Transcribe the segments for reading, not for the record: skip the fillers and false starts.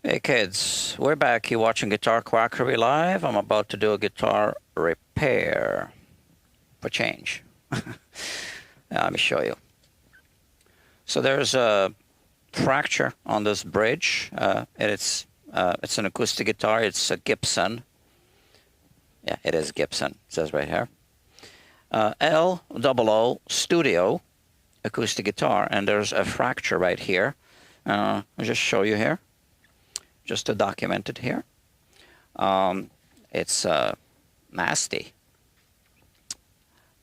Hey kids, we're back. You're watching Guitar Quackery Live. I'm about to do a guitar repair for change. Let me show you. So there's a fracture on this bridge. It's an acoustic guitar. It's a Gibson. Yeah, it is Gibson. It says right here. L-00 Studio acoustic guitar, and there's a fracture right here. I'll just show you here, just to document it here. It's nasty.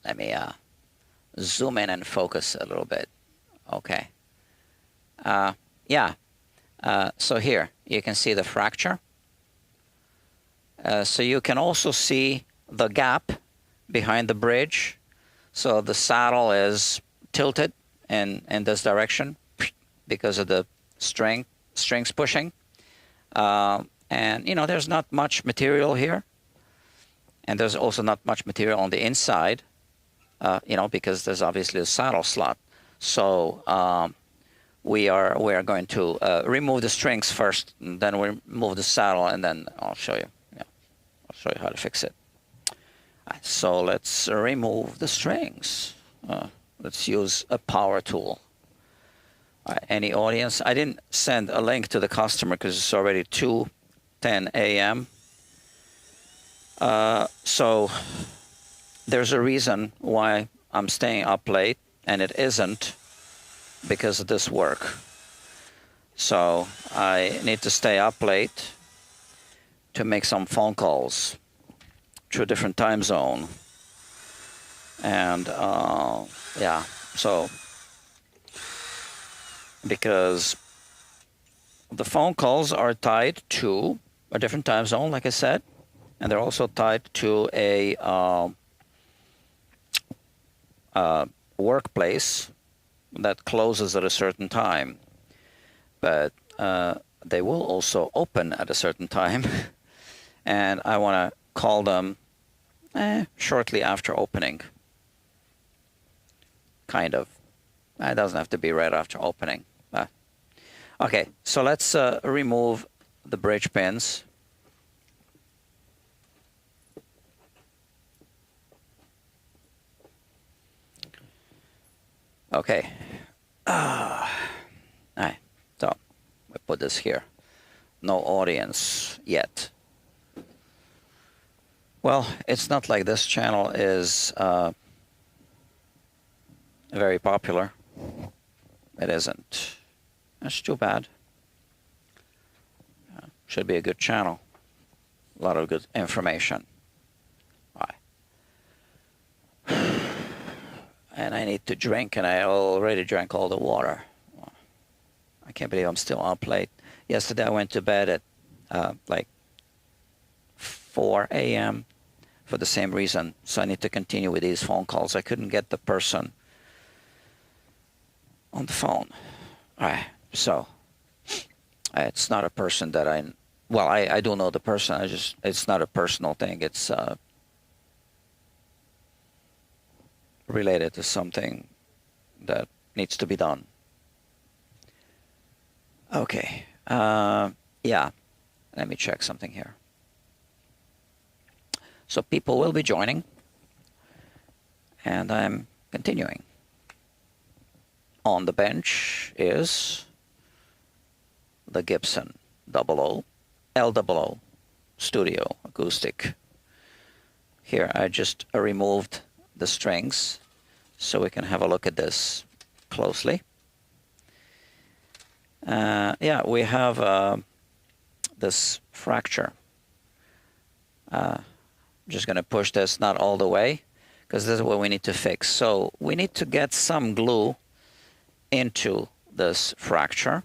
Let me zoom in and focus a little bit. Okay. Yeah. So here you can see the fracture. So you can also see the gap behind the bridge. So the saddle is tilted in this direction because of the strings pushing. And you know, there's not much material here, and there's also not much material on the inside. You know, because there's obviously a saddle slot. So we are going to remove the strings first, and then we remove the saddle, and then I'll show you. Yeah, I'll show you how to fix it. So let's remove the strings. Let's use a power tool. Any audience? I didn't send a link to the customer because it's already 2:10 a.m. So there's a reason why I'm staying up late, and it isn't because of this work. So I need to stay up late to make some phone calls to a different time zone. And yeah, so because the phone calls are tied to a different time zone, like I said, and they're also tied to a workplace that closes at a certain time, but they will also open at a certain time, and I want to call them shortly after opening. Kind of. It doesn't have to be right after opening. Okay, so let's remove the bridge pins. Okay. All right, so we put this here. No audience yet. Well, it's not like this channel is very popular. It isn't. That's too bad. Should be a good channel. A lot of good information. All right. And I need to drink, and I already drank all the water. I can't believe I'm still up late. Yesterday I went to bed at like 4 a.m. for the same reason. So I need to continue with these phone calls. I couldn't get the person on the phone. All right, so it's not a person that I do know the person. It's not a personal thing. It's related to something that needs to be done. Okay, yeah, let me check something here. So people will be joining, and I'm continuing. On the bench is the Gibson L-00 Studio acoustic. Here I just removed the strings so we can have a look at this closely. Yeah, we have this fracture. Just going to push this not all the way because this is what we need to fix. So we need to get some glue into this fracture,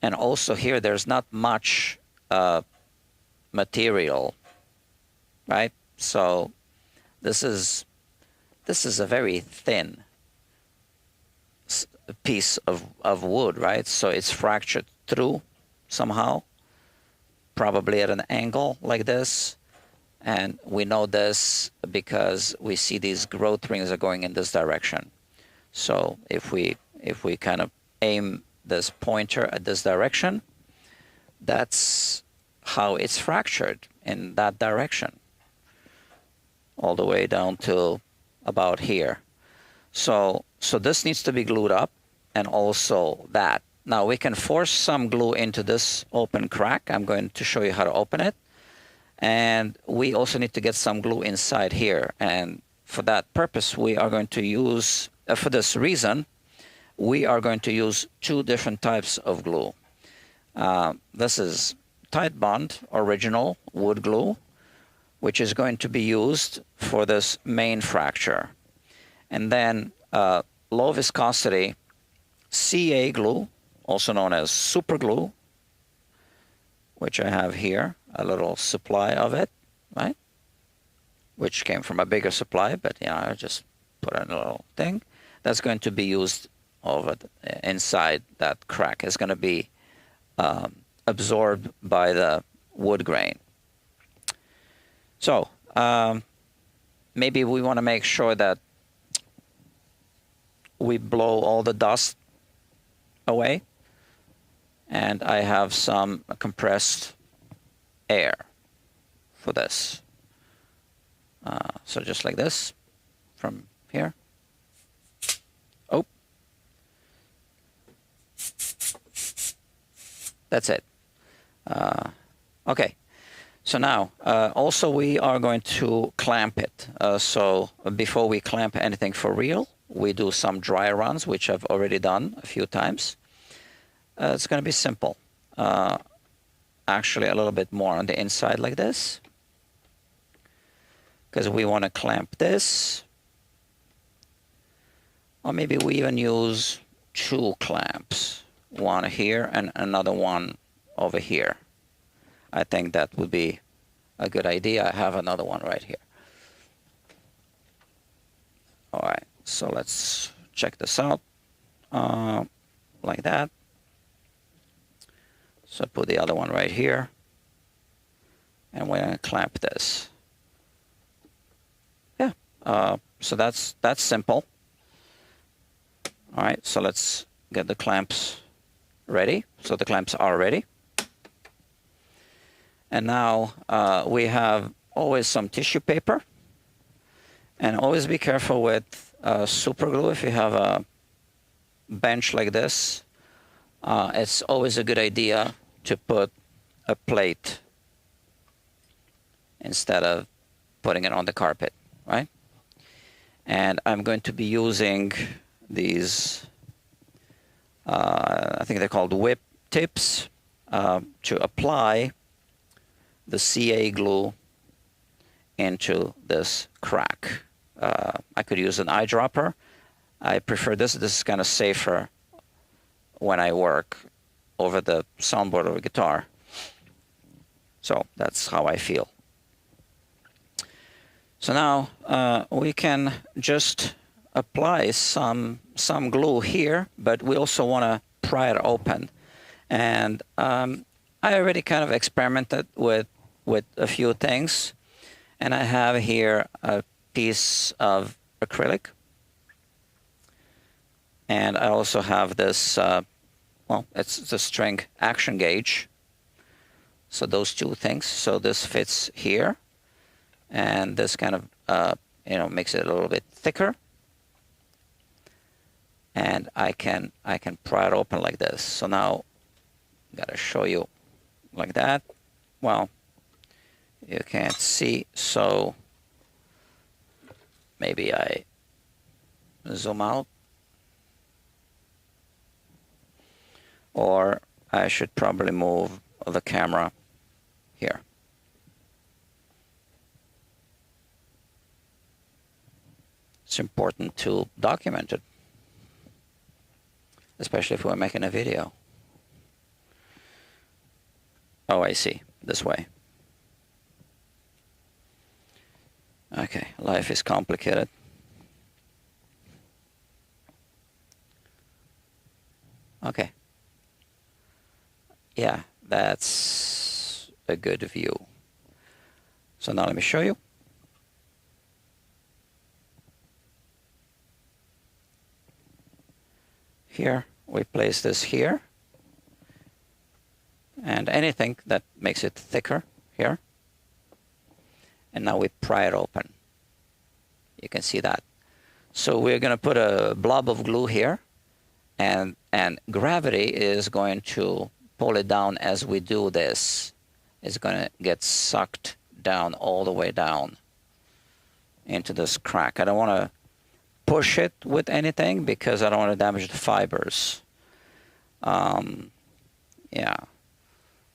and also here there's not much material, right? So this is a very thin piece of wood, right? So it's fractured through somehow, probably at an angle like this, and we know this because we see these growth rings are going in this direction. So if we kind of aim this pointer at this direction, that's how it's fractured in that direction, all the way down to about here. So this needs to be glued up, and also that. Now we can force some glue into this open crack. I'm going to show you how to open it. And we also need to get some glue inside here. And for that purpose, we are going to use, for this reason, we are going to use two different types of glue. This is Tight Bond original wood glue, which is going to be used for this main fracture. And then low viscosity CA glue, also known as super glue, which I have here, a little supply of it, right? Which came from a bigger supply, but I just put in a little thing. That's going to be used over inside that crack. It's going to be absorbed by the wood grain. So maybe we want to make sure that we blow all the dust away. And I have some compressed air for this. So just like this from here. Oh. That's it. Okay. So now, also we are going to clamp it. So before we clamp anything for real, we do some dry runs, which I've already done a few times. It's going to be simple. Actually, a little bit more on the inside like this, because we want to clamp this. Or maybe we even use two clamps, one here and another one over here. I think that would be a good idea. I have another one right here. All right, so let's check this out like that. So put the other one right here, and we're going to clamp this. Yeah, so that's simple. All right, so let's get the clamps ready. So the clamps are ready. And now we have always some tissue paper. And always be careful with super glue. If you have a bench like this, it's always a good idea to put a plate instead of putting it on the carpet, right? And I'm going to be using these, I think they're called whip tips, to apply the CA glue into this crack. I could use an eyedropper. I prefer this. This is kind of safer when I work over the soundboard or guitar. So that's how I feel. So now we can just apply some glue here, but we also want to pry it open. And I already kind of experimented with a few things. And I have here a piece of acrylic. And I also have this, well, it's the string action gauge. So those two things. So this fits here. And this kind of, makes it a little bit thicker. And I can pry it open like this. So now, I've got to show you like that. Well, you can't see, so maybe I zoom out. Or I should probably move the camera here. It's important to document it, especially if we're making a video. Oh, I see. This way. Okay, life is complicated. Okay. Yeah, that's a good view. So now let me show you. Here, we place this here. and anything that makes it thicker here. And now we pry it open. You can see that. So we're going to put a blob of glue here, and gravity is going to pull it down as we do this. It's going to get sucked down all the way down into this crack. I don't want to push it with anything because I don't want to damage the fibers. Yeah,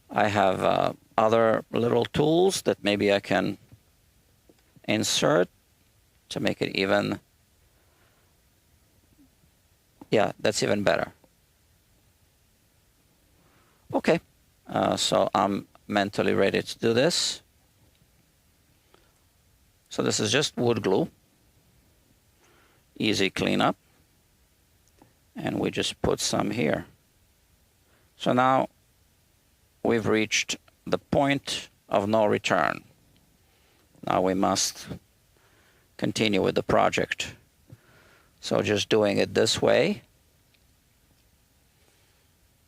I have other little tools that maybe I can insert to make it even. Yeah, that's even better. Okay, so I'm mentally ready to do this. So this is just wood glue. Easy cleanup. And we just put some here. So now we've reached the point of no return. Now we must continue with the project. So just doing it this way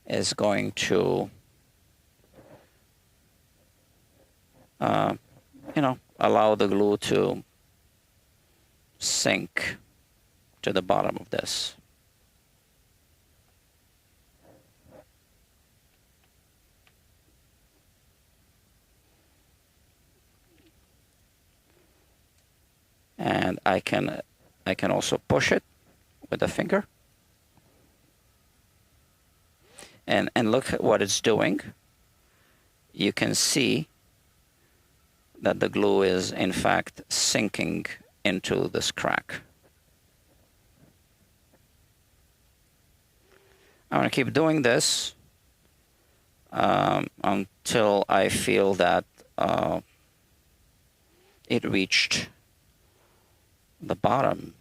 is going to, you know, allow the glue to sink to the bottom of this. And I can also push it with the finger. And look at what it's doing. You can see that the glue is in fact sinking into this crack. I'm going to keep doing this until I feel that it reached the bottom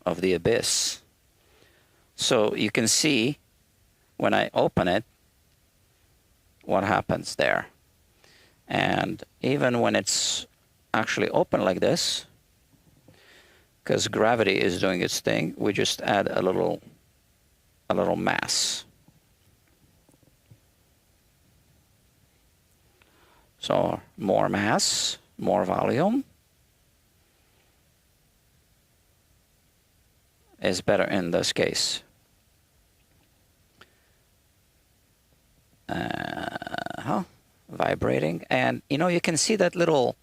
of the abyss. So you can see when I open it what happens there. And even when it's actually open like this, because gravity is doing its thing, we just add a little mass. So more mass, more volume is better in this case. Vibrating, and you know, you can see that little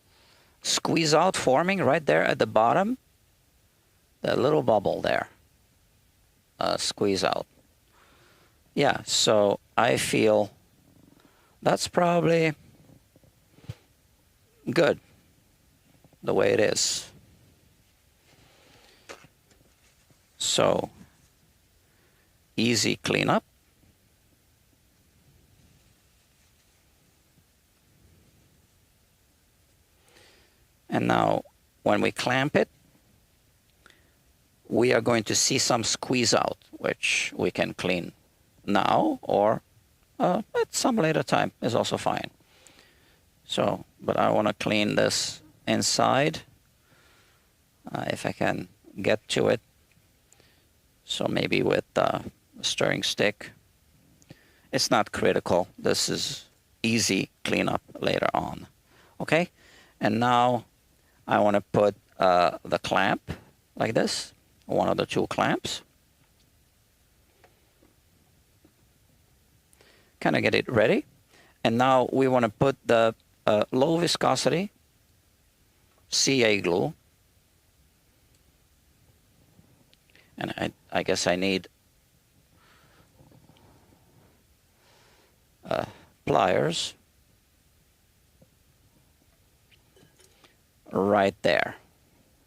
squeeze out forming right there at the bottom. That little bubble there. Squeeze out. Yeah, so I feel that's probably good the way it is. So easy cleanup. And now when we clamp it, we are going to see some squeeze out, which we can clean now or at some later time is also fine. So, but I want to clean this inside if I can get to it. So maybe with a stirring stick. It's not critical. This is easy cleanup later on. Okay, and now I want to put the clamp like this, one of the two clamps. Kind of get it ready. And now we want to put the low viscosity CA glue. And I guess I need pliers right there.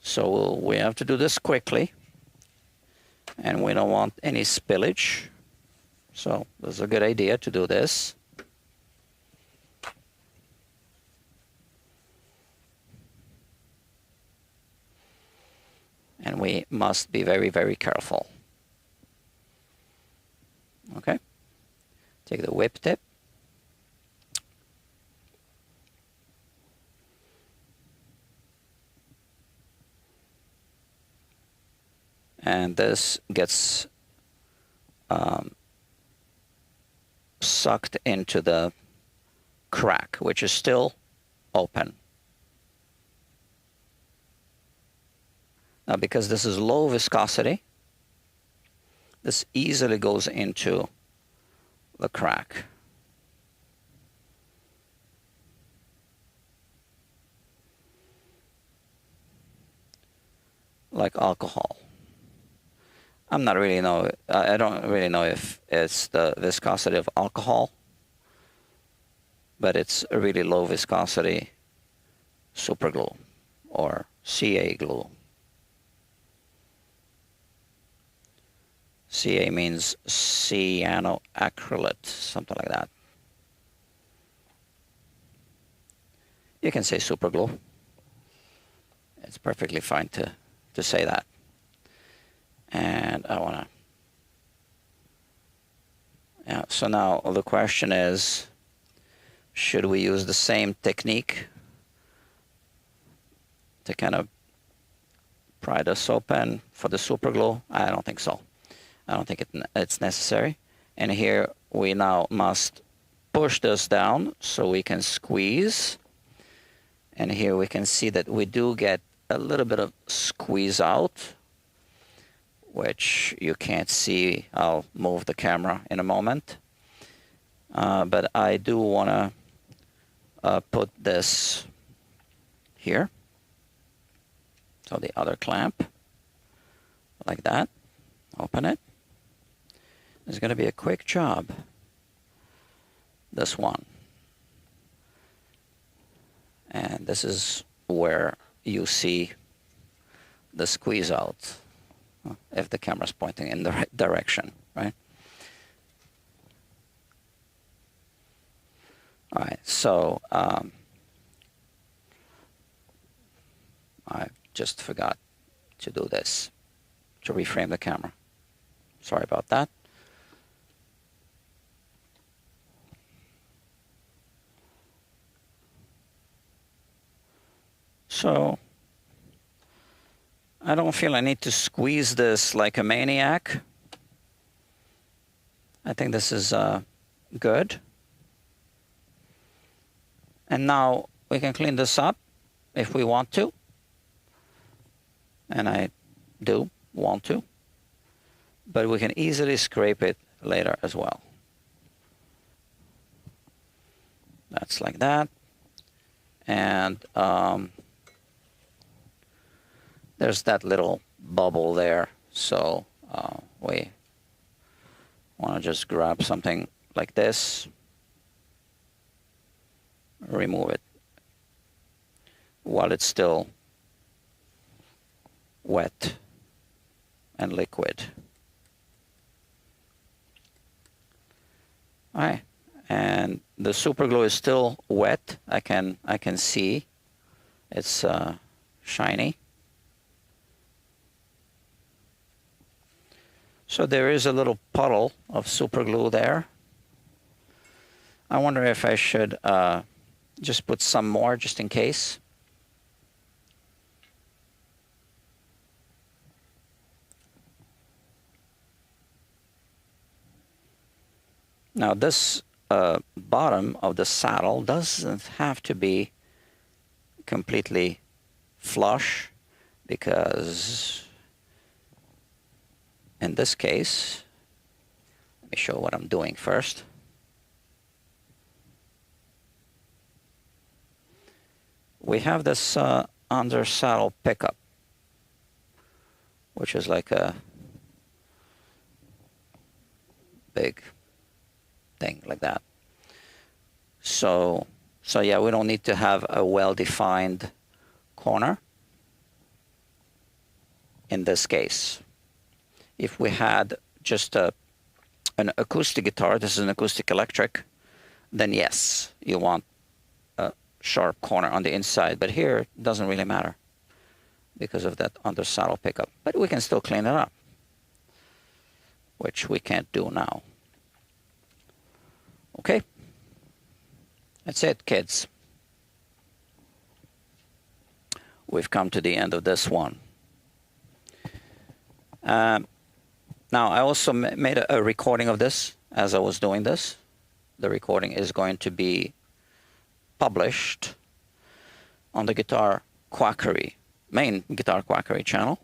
So we have to do this quickly, and we don't want any spillage. So this is a good idea to do this. And we must be very, very careful. Okay? Take the whip tip. And this gets sucked into the crack, which is still open. Now, because this is low viscosity, this easily goes into the crack. Like alcohol. I don't really know if it's the viscosity of alcohol, but it's a really low viscosity super glue or CA glue. CA means cyanoacrylate, something like that. You can say super glue. It's perfectly fine to say that. And I want to, yeah, so now the question is, should we use the same technique to kind of pry this open for the super glue? I don't think so. I don't think it's necessary. And here we now must push this down so we can squeeze. And here we can see that we do get a little bit of squeeze out, which you can't see. I'll move the camera in a moment. But I do want to put this here. So the other clamp, like that. Open it. It's going to be a quick job. This one. And this is where you see the squeeze out, if the camera's pointing in the right direction, right? All right, so I just forgot to do this, to reframe the camera. Sorry about that. So I don't feel I need to squeeze this like a maniac. I think this is good. And now we can clean this up if we want to. And I do want to. But we can easily scrape it later as well. That's like that. And there's that little bubble there. So we want to just grab something like this, remove it while it's still wet and liquid. All right, and the super glue is still wet. I can see it's shiny. So there is a little puddle of super glue there. I wonder if I should just put some more just in case. Now this bottom of the saddle doesn't have to be completely flush, because in this case, let me show what I'm doing first. We have this under saddle pickup, which is like a big thing like that. So yeah, we don't need to have a well-defined corner in this case. If we had just an acoustic guitar, this is an acoustic electric, then yes, you want a sharp corner on the inside. But here, it doesn't really matter because of that under saddle pickup. But we can still clean it up, which we can't do now. Okay, that's it, kids. We've come to the end of this one. Now, I also made a recording of this as I was doing this, the recording is going to be published on the Guitar Quackery, main Guitar Quackery channel,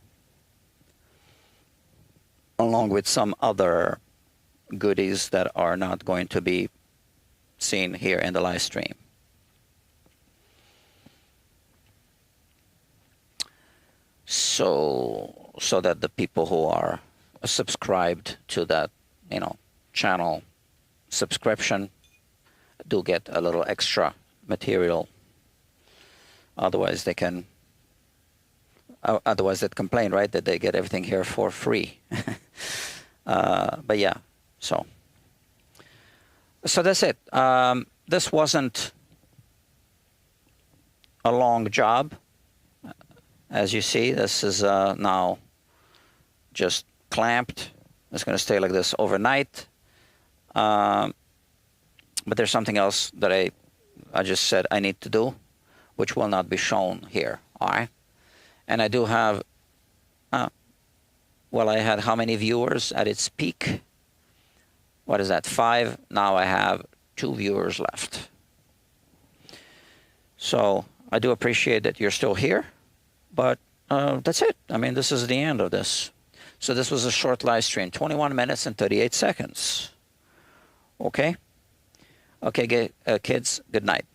along with some other goodies that are not going to be seen here in the live stream. So that the people who are subscribed to that, you know, channel subscription do get a little extra material. Otherwise they can, otherwise they'd complain, right, that they get everything here for free. But yeah, so that's it. This wasn't a long job. As you see, this is now just clamped. It's going to stay like this overnight. But there's something else that I just said I need to do, which will not be shown here. All right. And I do have, well, I had how many viewers at its peak? What is that, 5? Now I have 2 viewers left. So I do appreciate that you're still here, but that's it. I mean, this is the end of this. So this was a short live stream, 21 minutes and 38 seconds. Okay? Okay, kids, good night.